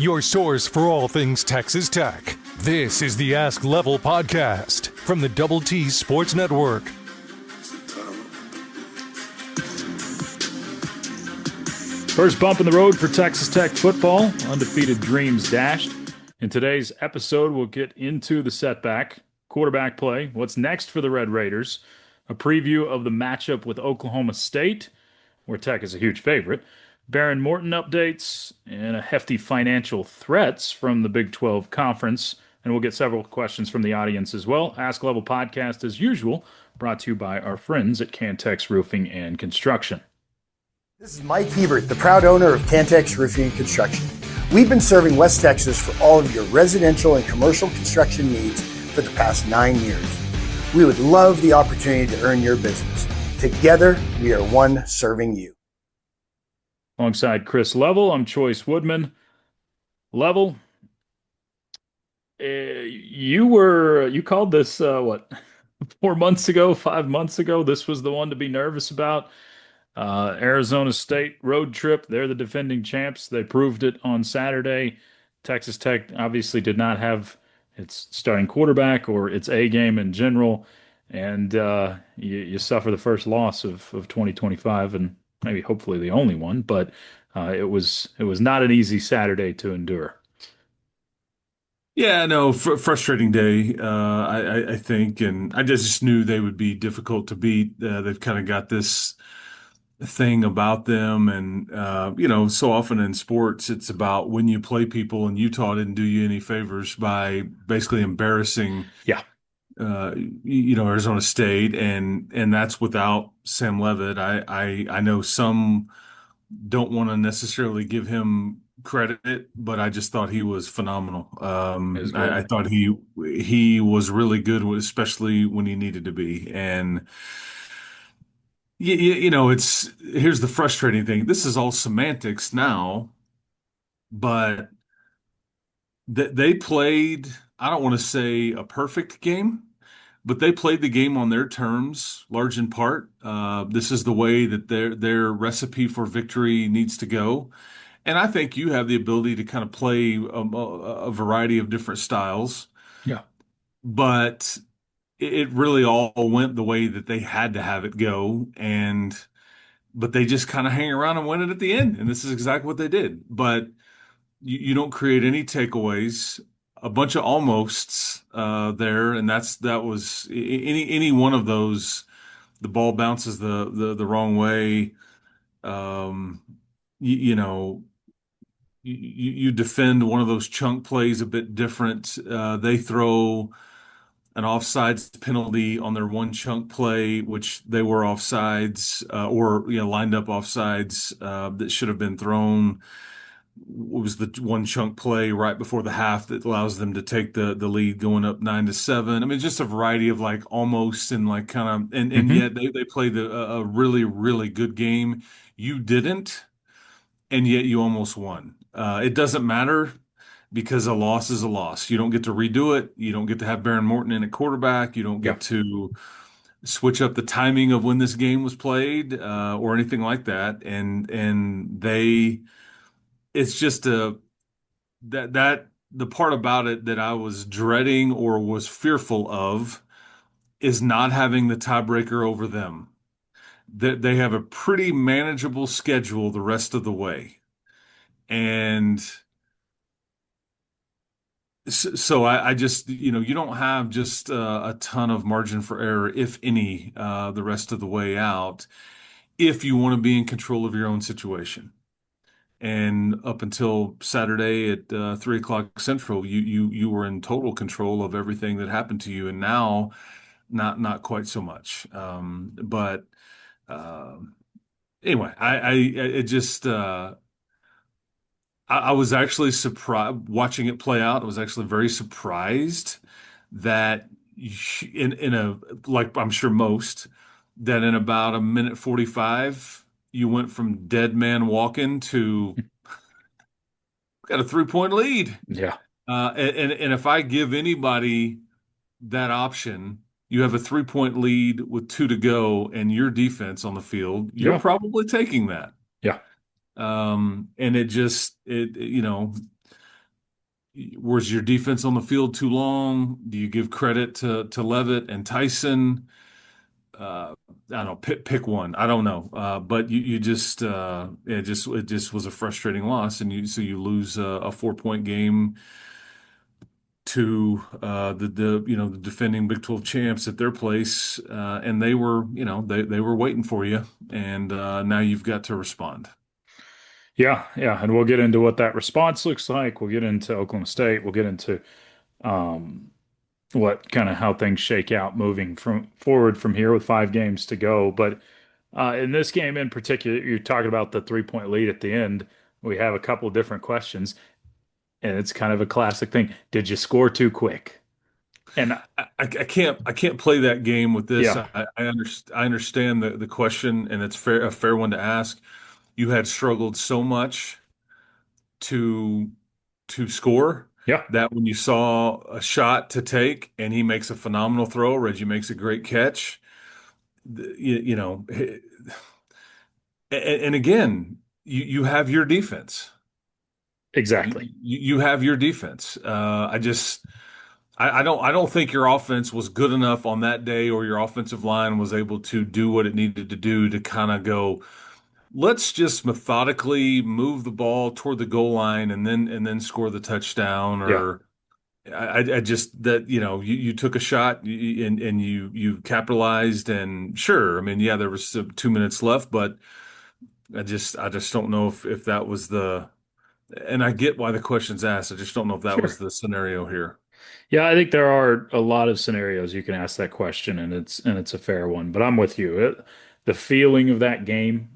your source for all things Texas Tech. This is the Ask Level podcast from the Double T Sports Network. First bump in the road for Texas Tech football, undefeated dreams dashed. In today's episode, we'll get into the setback, quarterback play, what's next for the Red Raiders, a preview of the matchup with Oklahoma State, where Tech is a huge favorite, Behren Morton updates, and a hefty financial threats from the Big 12 Conference. And we'll get several questions from the audience as well. Ask Level podcast, as usual, brought to you by our friends at Cantex Roofing and Construction. This is Mike Hebert, the proud owner of Cantex Roofing and Construction. We've been serving West Texas for all of your residential and commercial construction needs for the past 9 years. We would love the opportunity to earn your business. Together, we are one serving you. Alongside Chris Level, I'm Chois Woodman. Level, you called this, 4 months ago, 5 months ago? This was the one to be nervous about. Arizona State road trip. They're the defending champs. They proved it on Saturday. Texas Tech obviously did not have its starting quarterback or its A game in general. And you suffer the first loss of 2025 and maybe hopefully the only one. But it was not an easy Saturday to endure. Yeah, no, frustrating day, I think. And I just knew they would be difficult to beat. They've kind of got this thing about them. And, so often in sports, it's about when you play people, and Utah didn't do you any favors by basically embarrassing, Yeah. Arizona State. And that's without Sam Levitt. I know some don't want to necessarily give him credit, but I just thought he was phenomenal. I thought he was really good, especially when he needed to be. And here's the frustrating thing. This is all semantics now, but they played, I don't want to say a perfect game, but they played the game on their terms, large in part. This is the way that their recipe for victory needs to go. And I think you have the ability to kind of play a variety of different styles. Yeah. But it really all went the way that they had to have it go. But they just kind of hang around and win it at the end. And this is exactly what they did. But you don't create any takeaways. A bunch of almosts there, and that was any one of those. The ball bounces the wrong way. You defend one of those chunk plays a bit different. They throw an offsides penalty on their one chunk play, which they were offsides or lined up offsides that should have been thrown. What was the one chunk play right before the half that allows them to take the lead going up 9-7. I mean, just a variety of like almost and like kind of and yet they played a really, really good game. You didn't, and yet you almost won. It doesn't matter because a loss is a loss. You don't get to redo it. You don't get to have Behren Morton in at quarterback. You don't get to switch up the timing of when this game was played or anything like that. And it's just that the part about it that I was dreading or was fearful of is not having the tiebreaker over them. That they have a pretty manageable schedule the rest of the way. And so I just, you don't have just a ton of margin for error, if any, the rest of the way out, if you want to be in control of your own situation. And up until Saturday at 3:00 Central, you were in total control of everything that happened to you. And now, not quite so much. But anyway, I was actually surprised watching it play out. I was actually very surprised that in a, like I'm sure most, that in about a minute 45, you went from dead man walking to got a 3-point lead. Yeah. And if I give anybody that option, you have a 3-point lead with 2 to go and your defense on the field, you're probably taking that. Yeah. And Was your defense on the field too long? Do you give credit to Levitt and Tyson? I don't know, pick one. I don't know. But you just it just was a frustrating loss, and you lose a 4 point game to the defending Big 12 champs at their place, and they were they were waiting for you, and now you've got to respond. Yeah, yeah, and we'll get into what that response looks like. We'll get into Oklahoma State. We'll get into um, what kind of how things shake out moving from forward from here with 5 games to go. But in this game in particular, you're talking about the 3 point lead at the end. We have a couple of different questions, and it's kind of a classic thing. Did you score too quick? And I can't play that game with this. yeah, I understand the question, and it's a fair one to ask. You had struggled so much to score yeah, that when you saw a shot to take and he makes a phenomenal throw, Reggie makes a great catch, you know, and again, you have your defense. exactly. You have your defense. I don't think your offense was good enough on that day, or your offensive line was able to do what it needed to do to kind of go, let's just methodically move the ball toward the goal line and then score the touchdown. Yeah, Or I just that you took a shot and you capitalized, and sure, I mean, yeah, there was 2 minutes left, but I just don't know if that was the, and I get why the question's asked. I just don't know if that was sure. the scenario here. Yeah, I think there are a lot of scenarios you can ask that question, and it's a fair one. But I'm with you. The feeling of that game,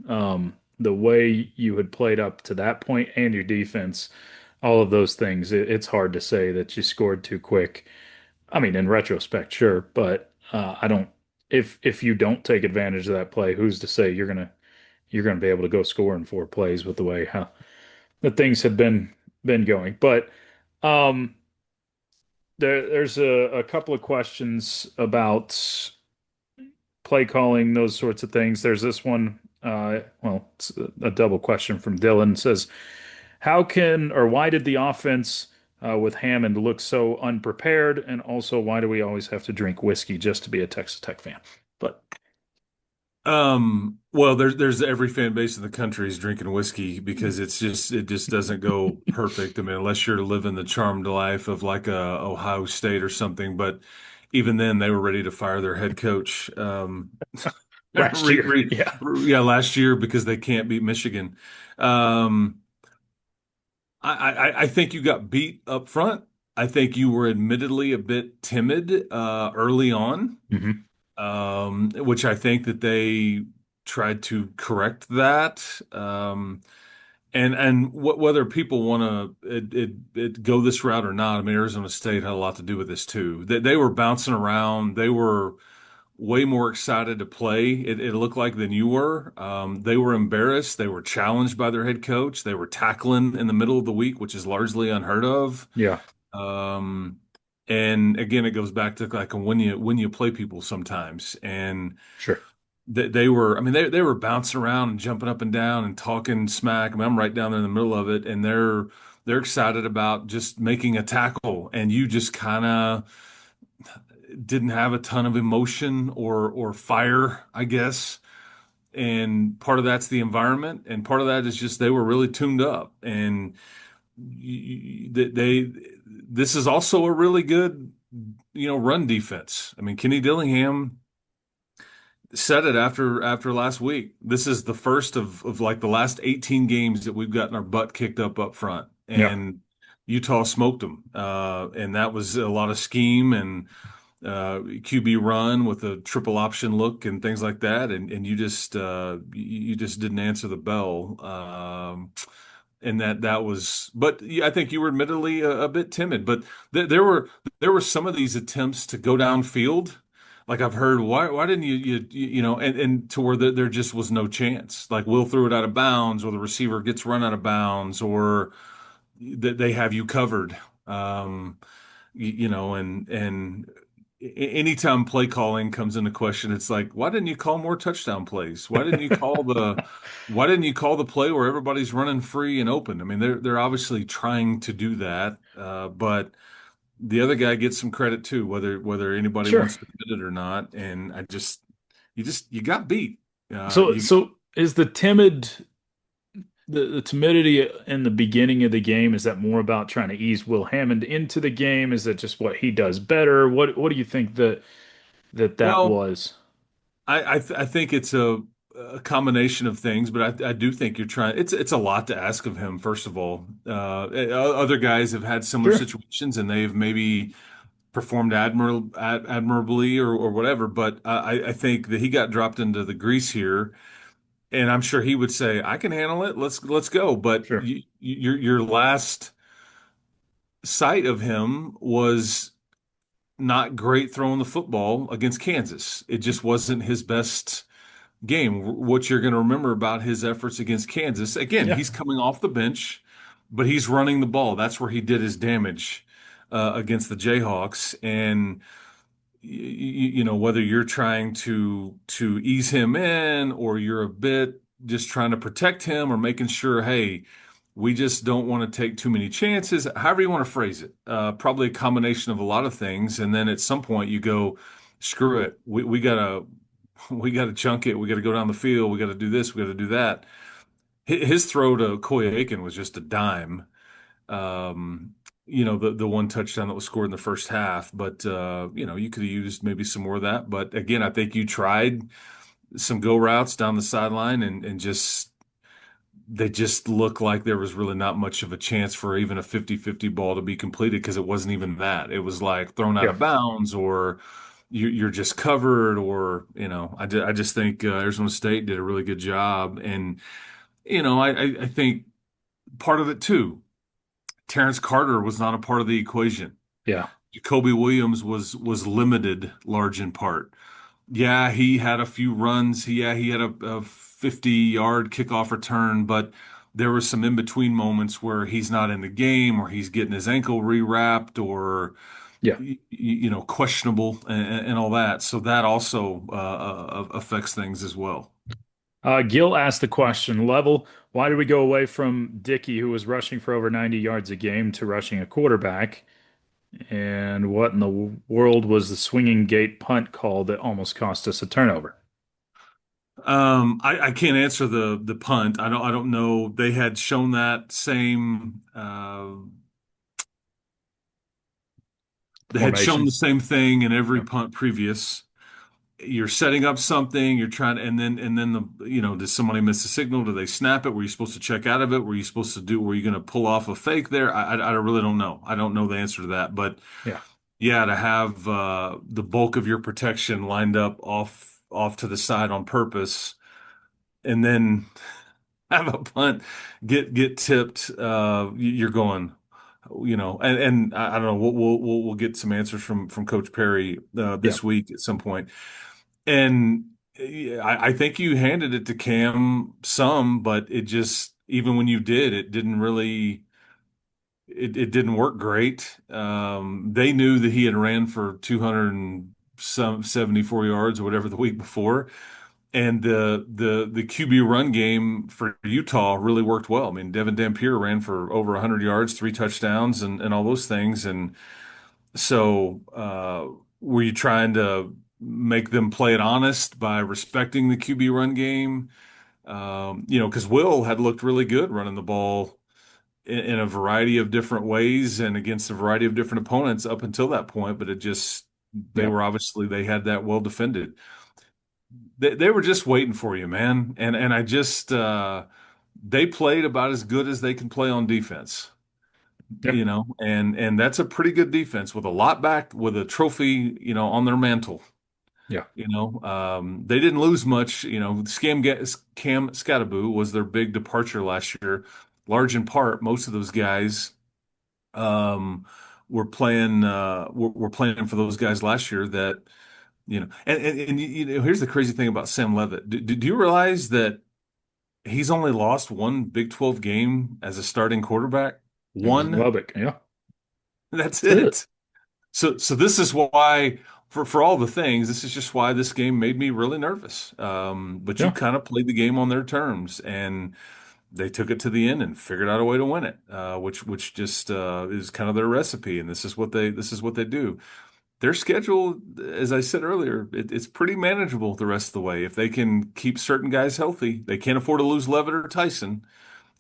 the way you had played up to that point, and your defense, all of those things, it's hard to say that you scored too quick. I mean, in retrospect, sure, but I don't. If you don't take advantage of that play, who's to say you're gonna be able to go score in 4 plays with the way how the things have been going? But um. There's a couple of questions about play calling, those sorts of things. There's this one, well, it's a double question from Dylan. It says, how can or why did the offense with Hammond look so unprepared? And also, why do we always have to drink whiskey just to be a Texas Tech fan? But Well, there's every fan base in the country is drinking whiskey because it just doesn't go perfect. I mean, unless you're living the charmed life of like Ohio State or something. But even then, they were ready to fire their head coach. last Re, year, re, yeah, yeah, last year because they can't beat Michigan. Um, I think you got beat up front. I think you were admittedly a bit timid early on, hmm which I think that they tried to correct that. And whether people want to go this route or not, I mean, Arizona State had a lot to do with this too. They were bouncing around. They were way more excited to play. It looked like than you were. They were embarrassed. They were challenged by their head coach. They were tackling in the middle of the week, which is largely unheard of. yeah, Um, and again, it goes back to like when you play people sometimes, and sure, they were, I mean, they were bouncing around and jumping up and down and talking smack. I mean, I'm right down there in the middle of it, and they're excited about just making a tackle, and you just kind of didn't have a ton of emotion or fire, I guess. And part of that's the environment, and part of that is just they were really tuned up, and they this is also a really good run defense. I mean, Kenny Dillingham said it after last week. This is the first of like the last 18 games that we've gotten our butt kicked up front, yeah, and Utah smoked them. And that was a lot of scheme and QB run with a triple option look and things like that. And you just didn't answer the bell. And that was, but yeah, I think you were admittedly a bit timid. But there were some of these attempts to go downfield. Like I've heard, why didn't and to where there just was no chance. Like Will threw it out of bounds, or the receiver gets run out of bounds, or that they have you covered. And anytime play calling comes into question, it's like, why didn't you call more touchdown plays? Why didn't you call the play where everybody's running free and open? I mean, they're obviously trying to do that, but the other guy gets some credit too, whether anybody Sure. wants to admit it or not. And you got beat. So You so is the timidity in the beginning of the game, is that more about trying to ease Will Hammond into the game? Is that just what he does better? What do you think that well, was? I think it's a combination of things, but I do think you're trying. It's a lot to ask of him. First of all, other guys have had similar Sure. situations, and they've maybe performed admirably or whatever. But I think that he got dropped into the grease here, and I'm sure he would say, "I can handle it. Let's go." But Sure. your last sight of him was not great throwing the football against Kansas. It just wasn't his best game. What you're going to remember about his efforts against Kansas, again, Yeah. he's coming off the bench, but he's running the ball. That's where he did his damage against the Jayhawks. And whether you're trying to ease him in or you're a bit just trying to protect him or making sure, hey, we just don't want to take too many chances, however you want to phrase it. Probably a combination of a lot of things. And then at some point you go, screw it. We gotta we gotta chunk it. We gotta go down the field. We gotta do this. We gotta do that. His throw to Koya Aiken was just a dime. Um, the one touchdown that was scored in the first half, but you could have used maybe some more of that. But again, I think you tried some go routes down the sideline and just they just looked like there was really not much of a chance for even a 50-50 ball to be completed because it wasn't even that. It was like thrown out Yeah. of bounds or you're just covered or, I just think Arizona State did a really good job. And, I think part of it too, Terrence Carter was not a part of the equation. Yeah. Jacoby Williams was limited large in part. Yeah, he had a few runs. He had a 50-yard kickoff return, but there were some in between moments where he's not in the game, or he's getting his ankle rewrapped, or Yeah. questionable and all that. So that also affects things as well. Gil asked the question, Level, why did we go away from Dickey, who was rushing for over 90 yards a game, to rushing a quarterback? And what in the world was the swinging gate punt call that almost cost us a turnover? I can't answer the punt. I don't know. They had shown that same. They had shown Formation. the same thing in every Yeah. punt previous. You're setting up something, you're trying to, and then does somebody miss a signal? Do they snap it? Were you supposed to check out of it? Were you going to pull off a fake there? I really don't know. I don't know the answer to that. But Yeah. yeah, to have the bulk of your protection lined up off to the side on purpose, and then have a punt get tipped, you're going, and I don't know. We'll get some answers from Coach Perry Yeah. this week at some point. And yeah, I think you handed it to Cam some, but it just, even when you did, it didn't work great. They knew that he had ran for 200 and some 74 yards or whatever the week before. And the QB run game for Utah really worked well. I mean, Devin Dampier ran for over 100 yards, 3 touchdowns, and all those things. And so, were you trying to make them play it honest by respecting the QB run game? Because Will had looked really good running the ball in a variety of different ways and against a variety of different opponents up until that point, but Yeah. they had that well defended. They were just waiting for you, man. And I just, they played about as good as they can play on defense. Yeah. And that's a pretty good defense with a lot back with a trophy, on their mantle. Yeah. They didn't lose much. Cam Skattebo was their big departure last year. Large in part, most of those guys were playing were playing for those guys last year that and here's the crazy thing about Sam Levitt. Do you realize that he's only lost one Big 12 game as a starting quarterback? It was One. Lubbock. Yeah. That's That's it. it. So this is why for all the things, this is just why this game made me really nervous. But you Yeah. kind of played the game on their terms, and they took it to the end and figured out a way to win it, which just is kind of their recipe, and this is what they do. Their schedule, as I said earlier, it's pretty manageable the rest of the way. If they can keep certain guys healthy, they can't afford to lose Levitt or Tyson.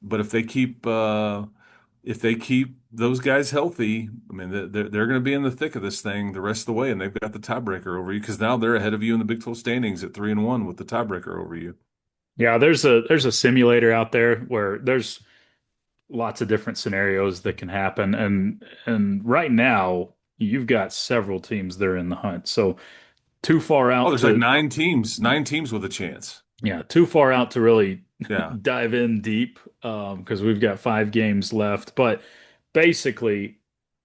But if they keep those guys healthy, I mean, they're going to be in the thick of this thing the rest of the way, and they've got the tiebreaker over you because now they're ahead of you in the Big 12 standings at 3-1 with the tiebreaker over you. Yeah, there's a simulator out there where there's lots of different scenarios that can happen, and right now you've got several teams that are in the hunt. So too far Oh, out there's like to nine teams with a chance. yeah, too far out to really Yeah. dive in deep because we've got 5 games left. But basically,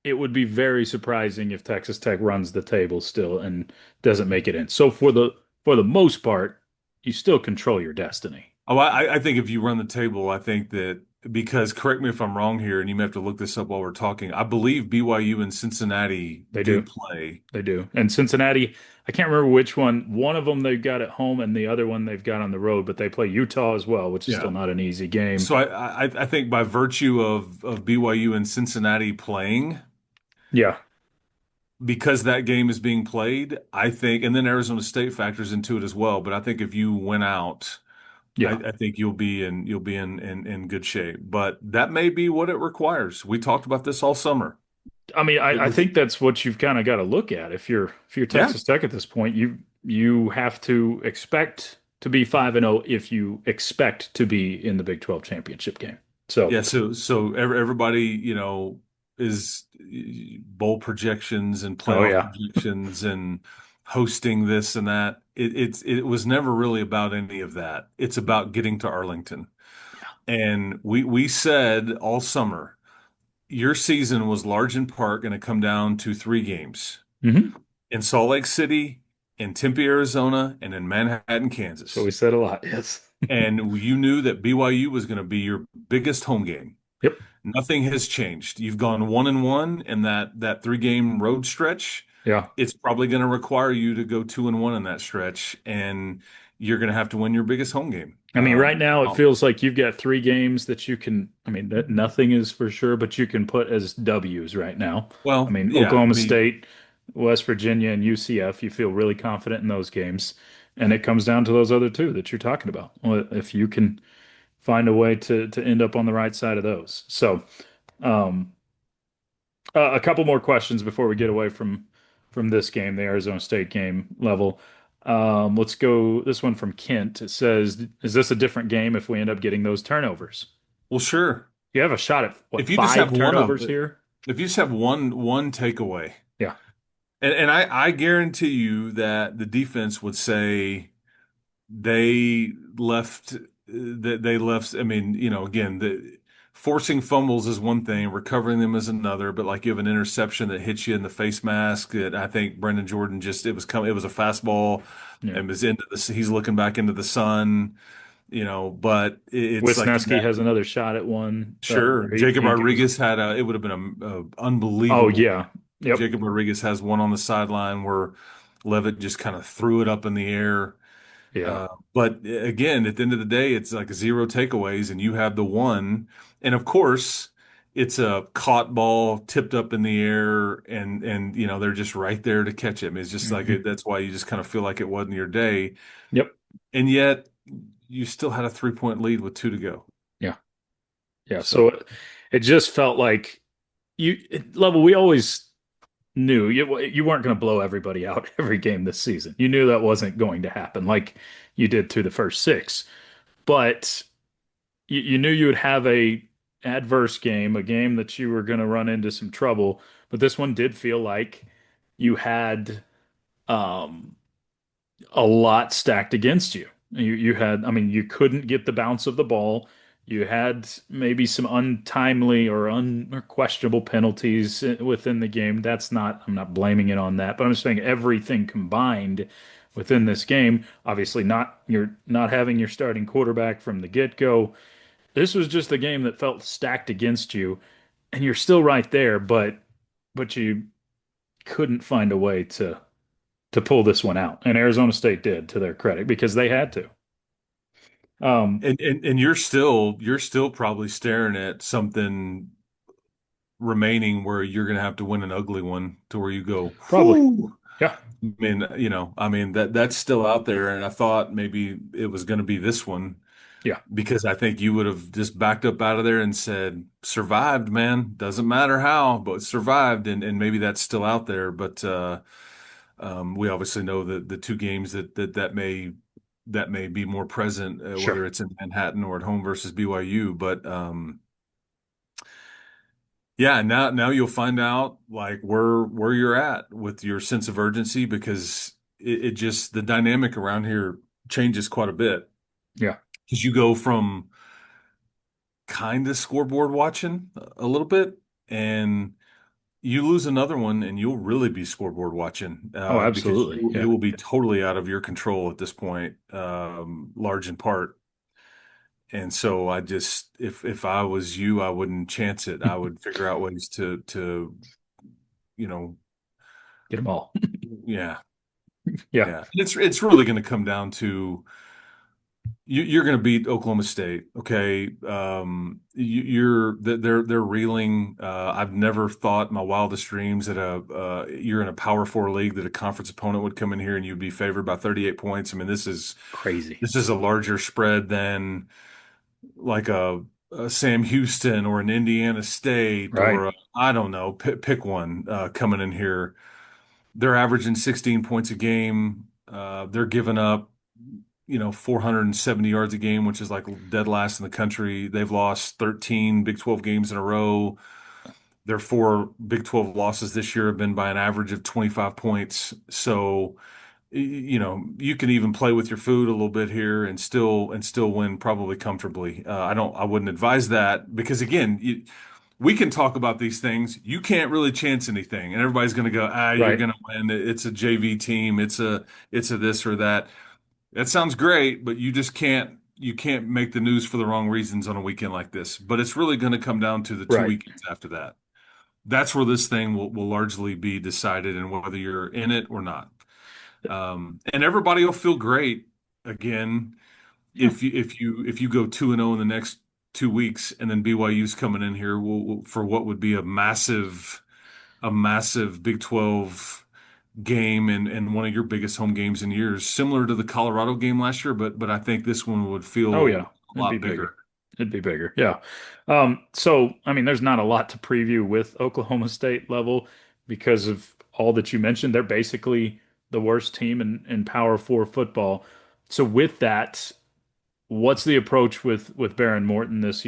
it would be very surprising if Texas Tech runs the table still and doesn't make it in. So for the most part, you still control your destiny. Oh, I think if you run the table, I think that because correct me if I'm wrong here, and you may have to look this up while we're talking. I believe BYU and Cincinnati They do do. play. They do. And Cincinnati, I can't remember which one. One of them they've got at home and the other one they've got on the road, but they play Utah as well, which is still Yeah. not an easy game. So I think by virtue of BYU and Cincinnati playing, Yeah. because that game is being played, I think, and then Arizona State factors into it as well. But I think if you win out, I, Yeah. I think you'll be in good shape. But that may be what it requires. We talked about this all summer. I mean, It I was, think that's what you've kind of got to look at. If you're yeah, Texas Tech at this point, you have to expect to be 5-0 if you expect to be in the Big 12 championship game. So, yeah. So everybody, is bowl projections and oh playoff yeah. projections and hosting this and that. It was never really about any of that. It's about getting to Arlington. And we said all summer, your season was large in part going to come down to 3 games Hmm. in Salt Lake City, in Tempe, Arizona, and in Manhattan, So we Kansas. said a lot. Yes. And you knew that BYU was going to be your biggest home game. Yep. Nothing has changed. You've gone 1-1 in that 3 game road stretch. Yeah. It's probably going to require you to go 2-1 in that stretch, and you're going to have to win your biggest home game. I mean, right now it Now, feels like you've got 3 games that you can. I mean, nothing is for sure, but you can put as W's right now. I well, mean, yeah, Oklahoma State, West Virginia, and UCF, you feel really confident in those games. And it comes down to those other two that you're talking about. Well, if you can find a way to end up on the right side of those. So, um, a couple more questions before we get away from this game, the Arizona State game level. Let's go. This one from Kent. It says, "Is this a different game if we end up getting those turnovers?" well, sure. You have a shot at what, If you just have five one of turnovers here? if you just have one takeaway, Yeah. and I guarantee you that the defense would say they left that they left. I mean, again, the forcing fumbles is one thing, recovering them is another. But like you have an interception that hits you in the face mask that I think Brendan Jordan just it was a fastball Yeah. and was into he's looking back into the sun, but it's like Wisniewski has another shot at one sure. where Jacob he gives. Rodriguez it would have been a Oh unbelievable. yeah. Yep. Jacob Rodriguez has one on the sideline where Levitt just kind of threw it up in the air. Yeah. But again, at the end of the day, it's like 0 takeaways, and you have the one. And of course, it's a caught ball tipped up in the air, and they're just right there to catch it. I mean, it's just like Hmm. that's why you just kind of feel like it wasn't your day. Yep. And yet, you still had a 3-point lead with 2 to go. Yeah. Yeah. So So it just felt like level. We always knew you weren't going to blow everybody out every game this season. You knew that wasn't going to happen like you did through the first 6. But you knew you would have a adverse game, a game that you were going to run into some trouble. But this one did feel like you had um, a lot stacked against you. You had, I mean, you couldn't get the bounce of the ball. You had maybe some untimely or questionable penalties within the game. I'm not blaming it on that, but I'm just saying everything combined within this game. Obviously, you're not having your starting quarterback from the get-go. This was just a game that felt stacked against you, and you're still right there, but you couldn't find a way to to pull this one out, and Arizona State did, to their credit, because they had to. Um, And you're still probably staring at something remaining where you're going to have to win an ugly one to where you go, Probably, whoo. yeah, I mean that's still out there, and I thought maybe it was going to be this one yeah, because I think you would have just backed up out of there and said, "Survived, man. Doesn't matter how, but survived." And maybe that's still out there, but we obviously know that the two games that may be more present, sure, whether it's in Manhattan or at home versus BYU, but yeah, now you'll find out like where you're at with your sense of urgency because it just the dynamic around here changes quite a bit yeah. because you go from kind of scoreboard watching a little bit and you lose another one and you'll really be scoreboard watching Oh, because absolutely, it yeah. will be totally out of your control at this point, large in part. And so I just if I was you, I wouldn't chance it. I would figure out ways to you know Get them all. yeah. Yeah. Yeah, it's really going to come down to you're going to beat Oklahoma State, okay? They're reeling. I've never thought in my wildest dreams that you're in a Power Four league that a conference opponent would come in here and you'd be favored by 38 points. I mean, this is Crazy. this is a larger spread than like a Sam Houston or an Indiana State Right. or I don't know, pick one coming in here. They're averaging 16 points a game. They're giving up, 470 yards a game, which is like dead last in the country. They've lost 13 Big 12 games in a row. Their four Big 12 losses this year have been by an average of 25 points. So, you can even play with your food a little bit here and still win probably comfortably. I wouldn't advise that because again, we can talk about these things. You can't really chance anything, and everybody's going to go, you're Right. going to win. It's a JV team. It's a this or that. That sounds great, but you can't make the news for the wrong reasons on a weekend like this. But it's really going to come down to the two Right. weekends after that. That's where this thing will largely be decided, and whether you're in it or not. And everybody will feel great again Yeah. if you go 2-0 in the next 2 weeks, and then BYU's coming in here for what would be a massive Big 12 game and one of your biggest home games in years, similar to the Colorado game last year, but I think this one would Oh feel yeah. a It'd be lot bigger. bigger. It'd be bigger. Yeah. So I mean, there's not a lot to preview with Oklahoma State level because of all that you mentioned. They're basically the worst team in Power Four football. So with that, what's the approach with Behren Morton this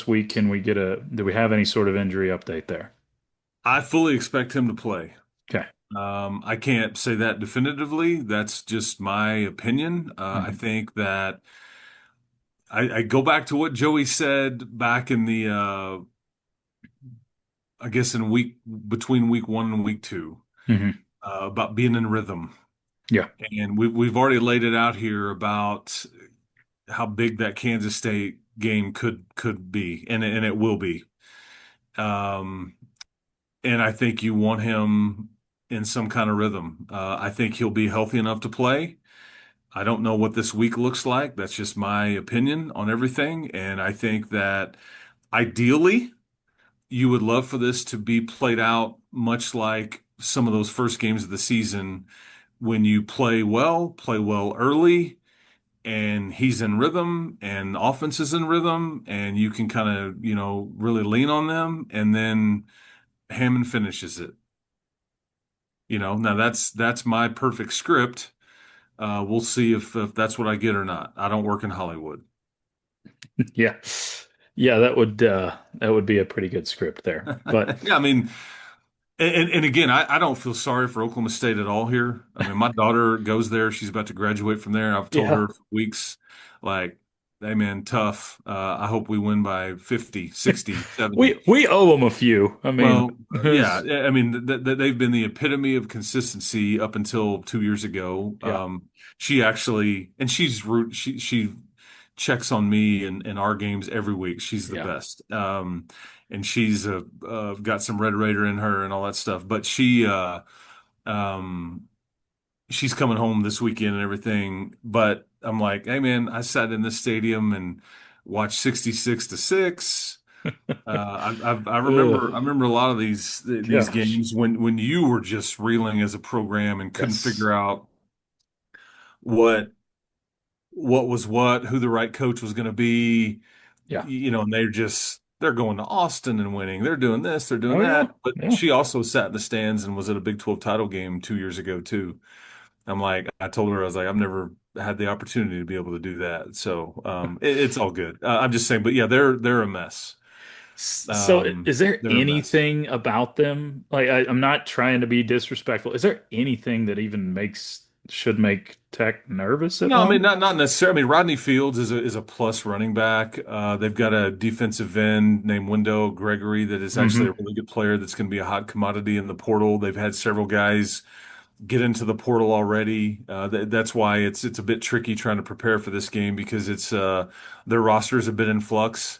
week? Do we have any sort of injury update there? I fully expect him to play. Okay. I can't say that definitively. That's just my opinion. I Mhm. think that I go back to what Joey said back in I guess in between week 1 and week 2, Mhm. about being in rhythm. Yeah. And we've already laid it out here about how big that Kansas State game could be, and it will be. Um, and I think you want him in some kind of rhythm. I think he'll be healthy enough to play. I don't know what this week looks like. That's just my opinion on everything. And I think that ideally, you would love for this to be played out much like some of those first games of the season when you play well early, and he's in rhythm and offense is in rhythm, and you can kind of, really lean on them, and then Hammond finishes it. Now that's my perfect script. We'll see if that's what I get or not. I don't work in Hollywood. Yeah. Yeah, that would be a pretty good script there. But Yeah, I mean, and again, I don't feel sorry for Oklahoma State at all here. I mean, my daughter goes there. She's about to graduate from there. I've told yeah, her for weeks, like, hey man, tough. I hope we win by 50, 60, we 70. we owe them a few. I mean, Well, yeah, I mean, they've been the epitome of consistency up until 2 years ago. yeah, She actually, and she checks on me in our games every week. She's the yeah, best. And she's got some Red Raider in her and all that stuff. But she, um, she's coming home this weekend and everything. But I'm like, hey man, I sat in this stadium and watched 66-6. Ugh. I remember a lot of these Gosh. games when you were just reeling as a program and couldn't Yes. figure out what what, who the right coach was going to be, Yeah. and they're going to Austin and winning. They're doing this, they're doing Oh yeah. that. But Yeah. she also sat in the stands and was at a Big 12 title game 2 years ago too. I told her, I was like, I've never had the opportunity to be able to do that. So it's all good. I'm just saying, but yeah, they're a mess. So is there They're a mess. anything about them? Like I'm not trying to be disrespectful. Is there anything that even should make Tech nervous at No, I mean all? not necessarily. I mean Rodney Fields is a plus running back. They've got a defensive end named Wendell Gregory that is actually a Hmm. really good player that's going to be a hot commodity in the portal. They've had several guys get into the portal already. That's why it's a bit tricky trying to prepare for this game because it's their roster is a bit in flux.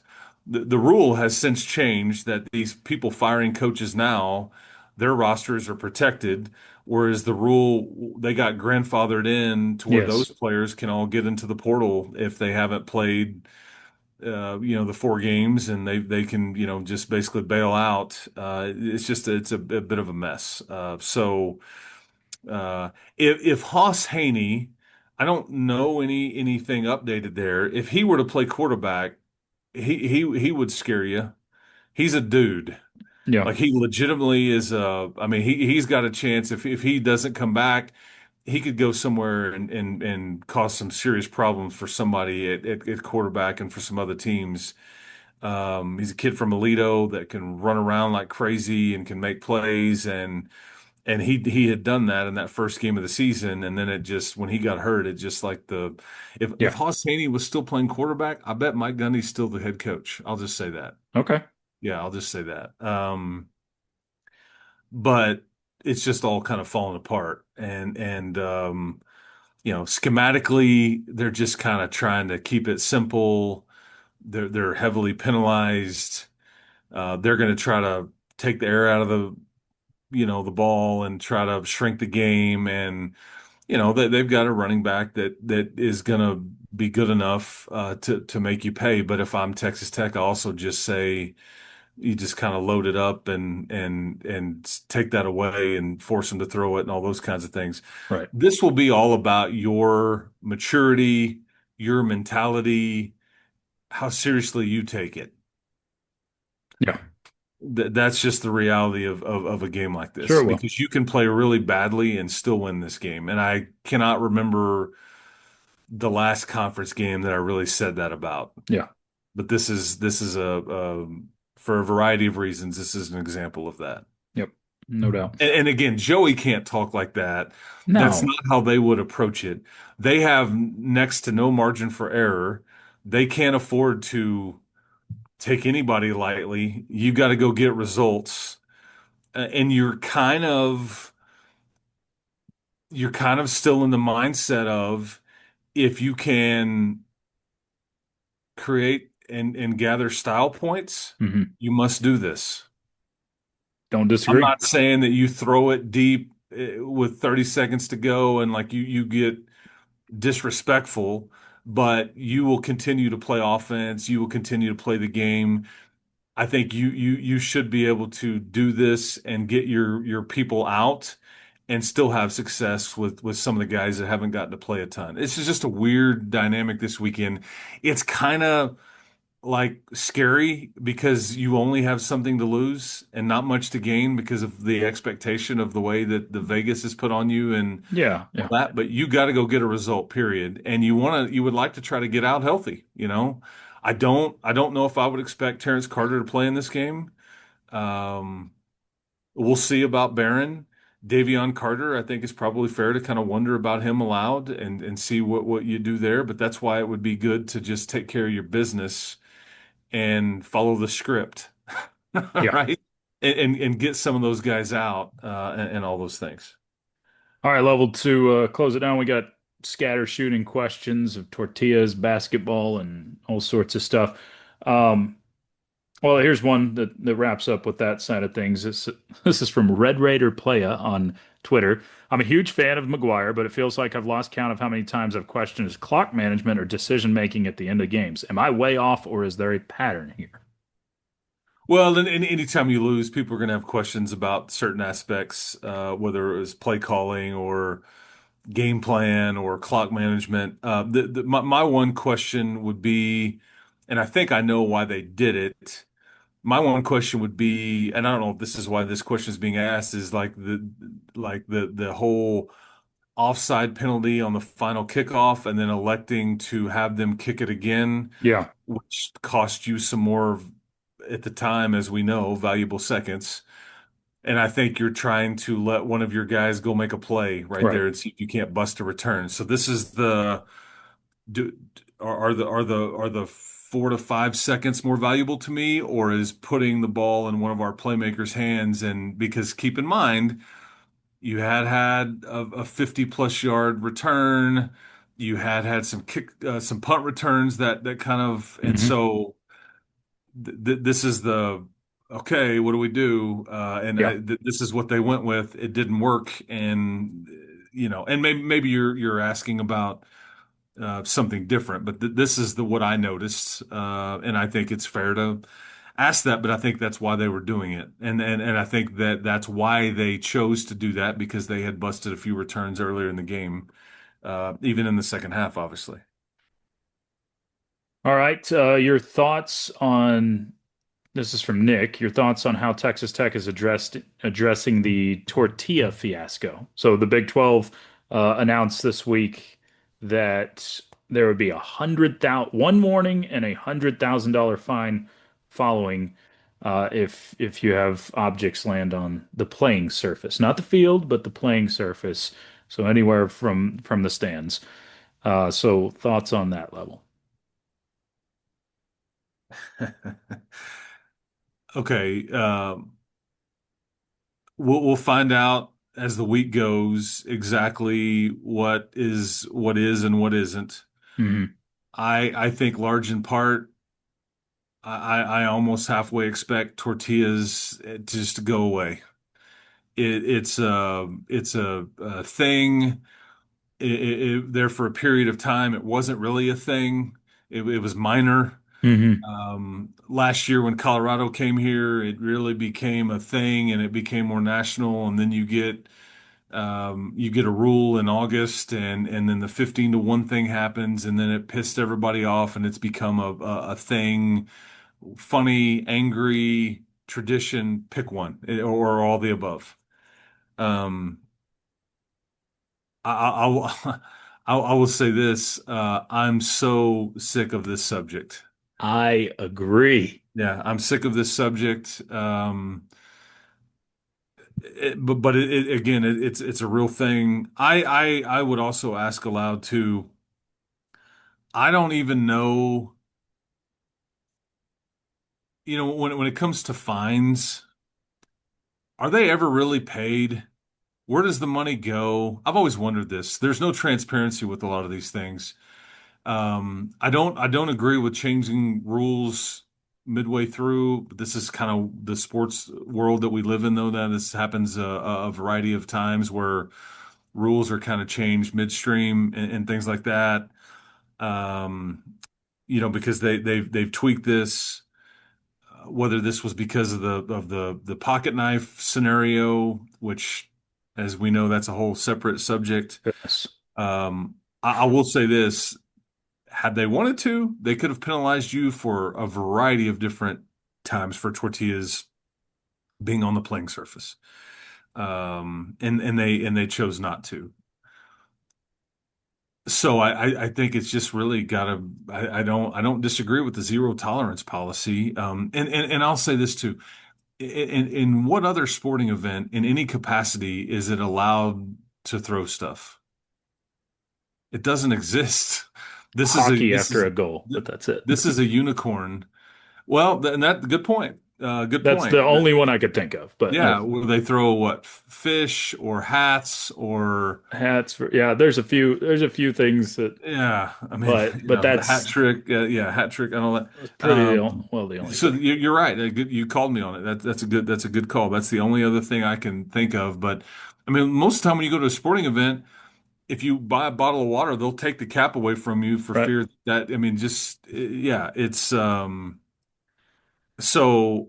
The rule has since changed that these people firing coaches now, their rosters are protected, whereas the rule they got grandfathered in to where Yes. those players can all get into the portal if they haven't played the 4 games and they can just basically bail out. It's a bit of a mess. If Hoss Haney, I don't know anything updated there. If he were to play quarterback, he would scare you. He's a dude. Yeah. Like he legitimately is. I mean, he's got a chance. If he doesn't come back, he could go somewhere and cause some serious problems for somebody at quarterback and for some other teams. He's a kid from Alito that can run around like crazy and can make plays and he had done that in that first game of the season, and then it just when he got hurt, it just like if Yeah. Hoss Haney was still playing quarterback, I bet Mike Gundy's still the head coach. I'll just say that. Okay. Yeah, I'll just say that. But it's just all kind of falling apart, and schematically, they're just kind of trying to keep it simple. They're heavily penalized. They're going to try to take the air out of the ball and try to shrink the game and they've got a running back that is going to be good enough to make you pay. But if I'm Texas Tech, I also just say you just kind of load it up and take that away and force them to throw it and all those kinds of things. Right. This will be all about your maturity, your mentality, how seriously you take it. Yeah. That's just the reality of a game like Sure this it will. because you can play really badly and still win this game. And I cannot remember the last conference game that I really said that about. Yeah. But this is for a variety of reasons, this is an example of that. Yep. No doubt. And again, Joey can't talk like that. That's No. not how they would approach it. They have next to no margin for error. They can't afford to take anybody lightly. You got to go get results. And you're kind of still in the mindset of if you can create and gather style points, Hmm. you must do this. Don't I'm disagree. not saying that you throw it deep with 30 seconds to go and like you get disrespectful, but you will continue to play offense, you will continue to play the game. I think you should be able to do this and get your people out and still have success with some of the guys that haven't gotten to play a ton. This is just a weird dynamic this weekend. It's kind of like scary because you only have something to lose and not much to gain because of the expectation of the way that the Vegas is put on you and Yeah. all Yeah. that. But you got to go get a result, period. And you would like to try to get out healthy. I don't know if I would expect Terrence Carter to play in this game. Um, we'll see about Behren. Davion Carter, I think it's probably fair to kind of wonder about him aloud and see what you do there. But that's why it would be good to just take care of your business and follow the script, Yeah. right? And get some of those guys out and all those things. All right, level two, close it down. We got scatter shooting questions of tortillas, basketball, and all sorts of stuff. Um, Well, here's one that wraps up with that side of things. This is from Red Raider Playa on Twitter. I'm a huge fan of McGuire, but it feels like I've lost count of how many times I've questioned his clock management or decision making at the end of games. Am I way off, or is there a pattern here? Well, then anytime you lose, people are going to have questions about certain aspects, whether it was play calling or game plan or clock management. My one question would be, and I think I know why they did it. My one question would be, and I don't know if this is why this question is being asked, is like the whole offside penalty on the final kickoff, and then electing to have them kick it again, Yeah, which cost you some more, at the time, as we know, valuable seconds. And I think you're trying to let one of your guys go make a play right right. there and see if you can't bust a return. So this is the do are the 4 to 5 seconds more valuable to me, or is putting the ball in one of our playmakers' hands? And because keep in mind, you had a 50 plus yard return, you had some punt returns that kind of, and Hmm. so this is the okay, what do we do? And Yeah, this is what they went with. It didn't work, and and maybe you're asking about something different, but this is the what I noticed, and I think it's fair to ask that. But I think that's why they were doing it, and I think that's why they chose to do that, because they had busted a few returns earlier in the game, even in the second half, obviously. all right. Your thoughts on this is from Nick. Your thoughts on how Texas Tech is addressing the tortilla fiasco. So the Big 12 announced this week that there would be 100,000 one warning and $100,000 fine following if you have objects land on the playing surface, not the field, but the playing surface. So anywhere from the stands. So thoughts on that level? Okay, we'll find out as the week goes exactly what is and what isn't. Hmm. I think large in part, I almost halfway expect tortillas to just go away. It's a thing. There for a period of time, it wasn't really a thing. It was minor. Hmm. Last year when Colorado came here, it really became a thing, and it became more national. And then you get a rule in August, and then the 15-1 thing happens, and then it pissed everybody off, and it's become a thing. Funny, angry, tradition, pick one, or all the above. Um, I I will say this: I'm so sick of this subject. I agree. Yeah, I'm sick of this subject. But again, it's a real thing. I would also ask aloud too. I don't even know, when it comes to fines, are they ever really paid? Where does the money go? I've always wondered this. There's no transparency with a lot of these things. I don't agree with changing rules midway through. This is kind of the sports world that we live in, though, that this happens a variety of times where rules are kind of changed midstream and things like that. Um, because they've tweaked this, whether this was because of the pocket knife scenario, which, as we know, that's a whole separate subject. Goodness. I will say this: had they wanted to, they could have penalized you for a variety of different times for tortillas being on the playing surface. And they chose not to. So I think it's just really gotta, I don't disagree with the zero tolerance policy. And I'll say this too. In what other sporting event in any capacity is it allowed to throw stuff? It doesn't exist. This is a Hockey this after is a goal, but that's it. this is a unicorn. Well, and that good point. Good That's point. the only one I could think of. But Yeah, where they throw what, fish or hats or hats for, yeah, there's a few things that, yeah. I mean, but the hat that's trick, yeah, hat trick and all that. pretty well the only So thing. you're right. You called me on it. That's a good call. That's the only other thing I can think of. But I mean, most of the time when you go to a sporting event, if you buy a bottle of water, they'll take the cap away from you for Right. fear that, I mean, just yeah, it's so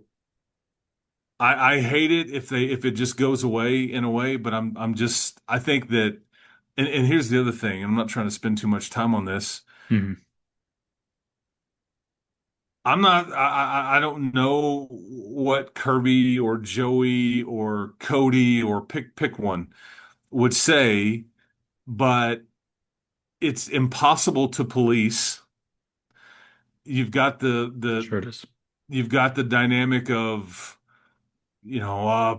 I hate it if it just goes away in a way, but I'm just I think that and here's the other thing, I'm not trying to spend too much time on this. Mhm. I don't know what Kirby or Joey or Cody or pick one would say, but it's impossible to police. You've got Sure it is. you've got the dynamic of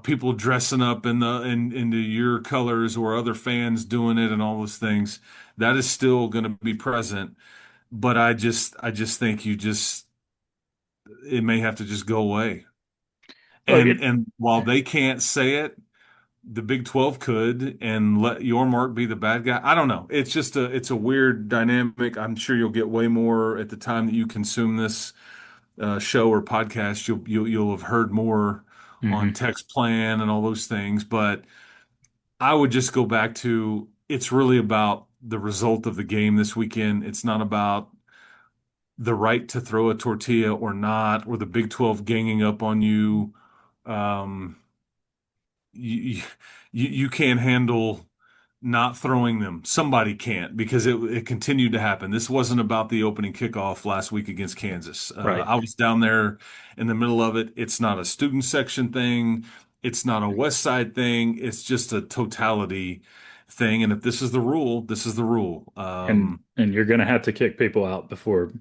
people dressing up into your colors or other fans doing it and all those things. That is still going to be present, but I just think it may have to just go away. Look, And while they can't say it, the Big 12 could and let your mark be the bad guy. I don't know. It's a weird dynamic. I'm sure you'll get way more at the time that you consume this show or podcast. You'll have heard more on mhm. text plan and all those things. But I would just go back to it's really about the result of the game this weekend. It's not about the right to throw a tortilla or not, or the Big 12 ganging up on you. Um, you you can't handle not throwing them. Somebody can't because it continued to happen. This wasn't about the opening kickoff last week against Kansas. Right. I was down there in the middle of it. It's not a student section thing. It's not a West Side thing. It's just a totality thing. And if this is the rule, this is the rule. And you're gonna have to kick people out before.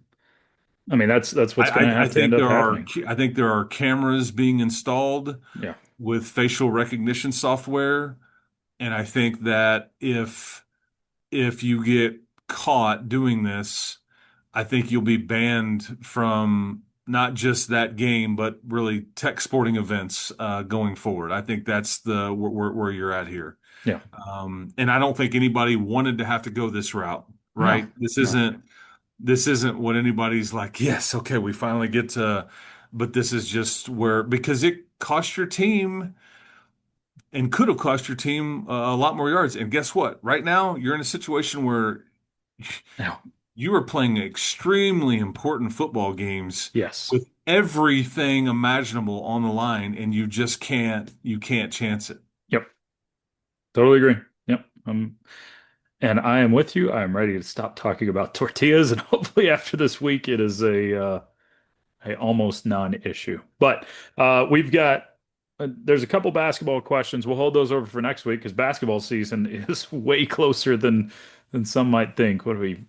I mean, that's what's gonna I have to end think up happening. I think there are cameras being installed Yeah. with facial recognition software. And I think that if you get caught doing this, I think you'll be banned from not just that game, but really tech sporting events going forward. I think that's the where you're at here. Yeah. And I don't think anybody wanted to have to go this route, No. right? No. This isn't what anybody's like, yes, okay, we finally get to, but this is just where because it cost your team and could have cost your team a lot more yards. And guess what? Right now, you're in a situation where No. you are playing extremely important football games Yes. with everything imaginable on the line, and you can't chance it. Yep. Totally agree. Yep. And I am with you. I am ready to stop talking about tortillas, and hopefully after this week, it is a almost non-issue. But we've got there's a couple basketball questions. We'll hold those over for next week because basketball season is way closer than some might think. What are we?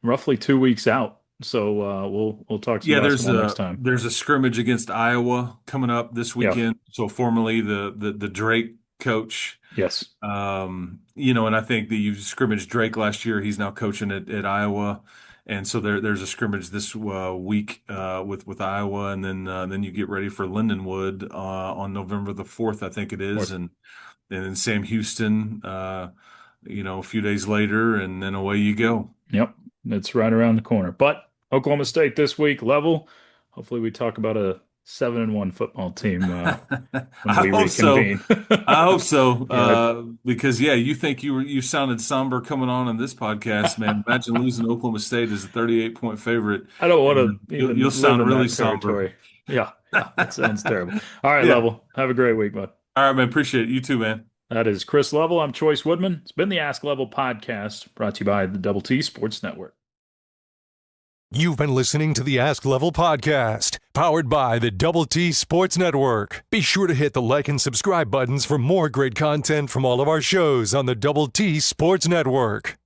Roughly 2 weeks out. So we'll talk some Yeah, basketball next time. there's a scrimmage against Iowa coming up this Yeah. weekend. So formerly the Drake coach. Yes. And I think that you scrimmaged Drake last year. He's now coaching at Iowa, and so there's a scrimmage this week with Iowa, and then you get ready for Lindenwood on November the 4th, I think it is, Or- and then Sam Houston, a few days later, and then away you go. Yep. It's right around the corner. But Oklahoma State this week, level. Hopefully we talk about a 7-1 football team when I we hope so. reconvene. I hope so. Yeah, Because you think you sounded somber coming on this podcast, man. Imagine losing Oklahoma State as a 38-point favorite, I don't want and to you'll even live sound in really that somber. territory. Yeah, that sounds terrible. All right, Yeah. Level. Have a great week, bud. All right, man. Appreciate it. You too, man. That is Chris Level. I'm Chois Woodman. It's been the Ask Level podcast brought to you by the Double T Sports Network. You've been listening to the Ask Level podcast, powered by the Double T Sports Network. Be sure to hit the like and subscribe buttons for more great content from all of our shows on the Double T Sports Network.